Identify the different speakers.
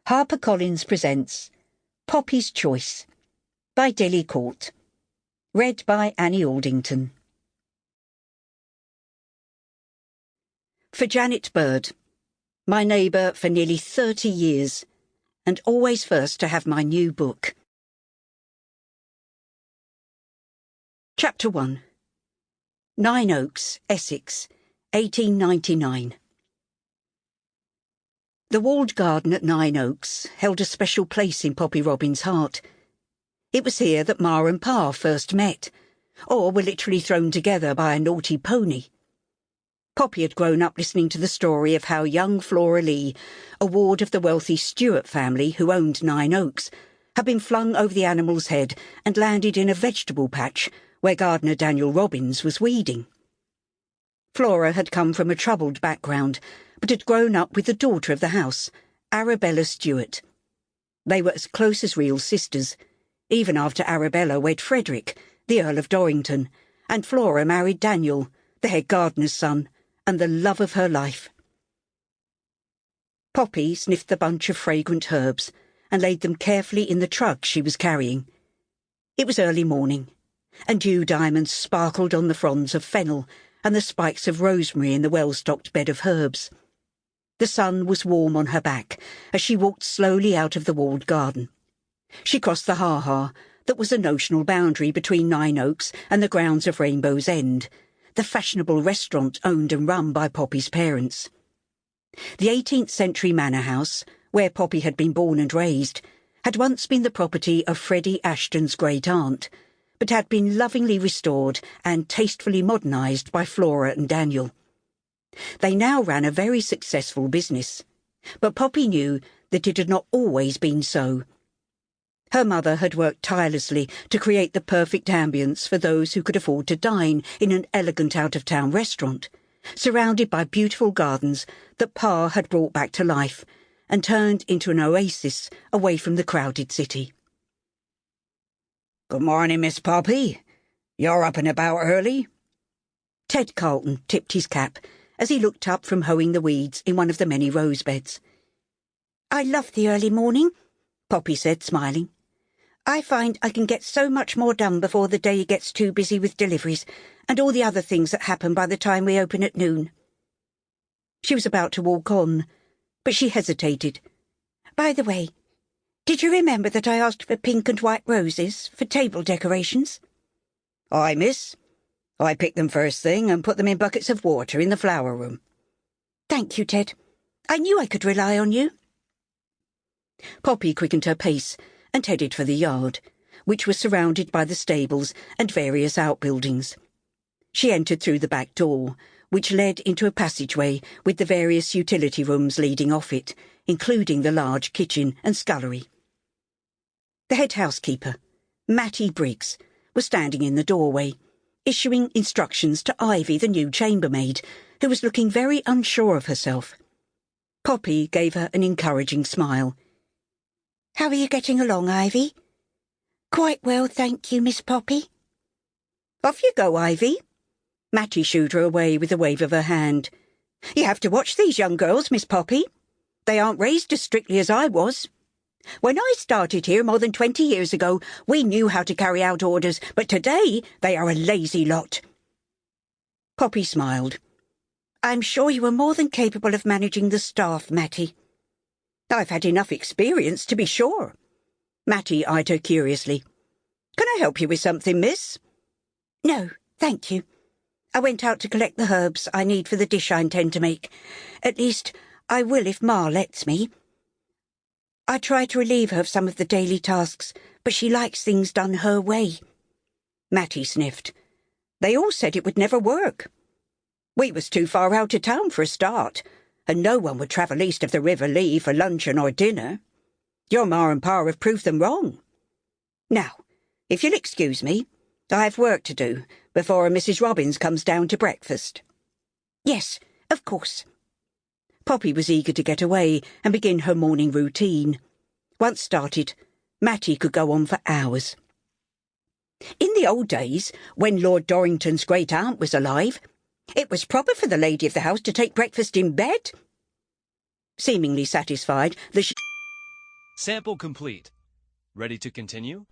Speaker 1: HarperCollins presents Poppy's Choice by Dilly Court. Read by Annie Aldington. For Janet Bird, my neighbour for nearly 30 years, and always first to have my new book. Chapter 1. Nine Oaks, Essex, 1899. The walled garden at Nine Oaks held a special place in Poppy Robbins' heart. It was here that Ma and Pa first met, or were literally thrown together by a naughty pony. Poppy had grown up listening to the story of how young Flora Lee, a ward of the wealthy Stewart family who owned Nine Oaks, had been flung over the animal's head and landed in a vegetable patch where gardener Daniel Robbins was weeding. Flora had come from a troubled background, but had grown up with the daughter of the house, Arabella Stewart. They were as close as real sisters, even after Arabella wed Frederick, the Earl of Dorrington, and Flora married Daniel, the head gardener's son, and the love of her life. Poppy sniffed the bunch of fragrant herbs and laid them carefully in the trug she was carrying. It was early morning, and dew diamonds sparkled on the fronds of fennel and the spikes of rosemary in the well-stocked bed of herbs. The sun was warm on her back as she walked slowly out of the walled garden. She crossed the ha-ha that was a notional boundary between Nine Oaks and the grounds of Rainbow's End, the fashionable restaurant owned and run by Poppy's parents. The 18th century manor house, where Poppy had been born and raised, had once been the property of Freddie Ashton's great-aunt, but had been lovingly restored and tastefully modernised by Flora and Daniel. They now ran a very successful business, but Poppy knew that it had not always been so. Her mother had worked tirelessly to create the perfect ambience for those who could afford to dine in an elegant out-of-town restaurant, surrounded by beautiful gardens that Pa had brought back to life and turned into an oasis away from the crowded city. "Good morning, Miss Poppy. You're up and about early?" Ted Carlton tipped his cap as he looked up from hoeing the weeds in one of the many rose beds. "I love the early morning," Poppy said, smiling. "I find I can get so much more done before the day gets too busy with deliveries and all the other things that happen by the time we open at noon." She was about to walk on, but she hesitated. "By the way, did you remember that I asked for pink and white roses for table decorations?" "Aye, miss. I picked them first thing and put them in buckets of water in the flower room." "Thank you, Ted. I knew I could rely on you." Poppy quickened her pace and headed for the yard, which was surrounded by the stables and various outbuildings. She entered through the back door, which led into a passageway with the various utility rooms leading off it, including the large kitchen and scullery. The head housekeeper, Mattie Briggs, was standing in the doorway, issuing instructions to Ivy, the new chambermaid, who was looking very unsure of herself. Poppy gave her an encouraging smile. "How are you getting along, Ivy?" "Quite well, thank you, Miss Poppy." "Off you go, Ivy." Mattie shooed her away with a wave of her hand. "You have to watch these young girls, Miss Poppy. They aren't raised as strictly as I was. When I started here more than 20 years ago, we knew how to carry out orders, but today they are a lazy lot." Poppy smiled. "I'm sure you are more than capable of managing the staff, Mattie." "I've had enough experience, to be sure." Mattie eyed her curiously. "Can I help you with something, miss?" "No, thank you. I went out to collect the herbs I need for the dish I intend to make. At least, I will if Ma lets me. I try to relieve her of some of the daily tasks, but she likes things done her way." Mattie sniffed. "They all said it would never work. We was too far out of town for a start, and no one would travel east of the River Lee for luncheon or dinner. Your Ma and Pa have proved them wrong. Now, if you'll excuse me, I have work to do before Mrs. Robbins comes down to breakfast." "Yes, of course." Poppy was eager to get away and begin her morning routine. Once started, Mattie could go on for hours. "In the old days, when Lord Dorrington's great-aunt was alive, it was proper for the lady of the house to take breakfast in bed." Seemingly satisfied,
Speaker 2: Sample complete. Ready to continue?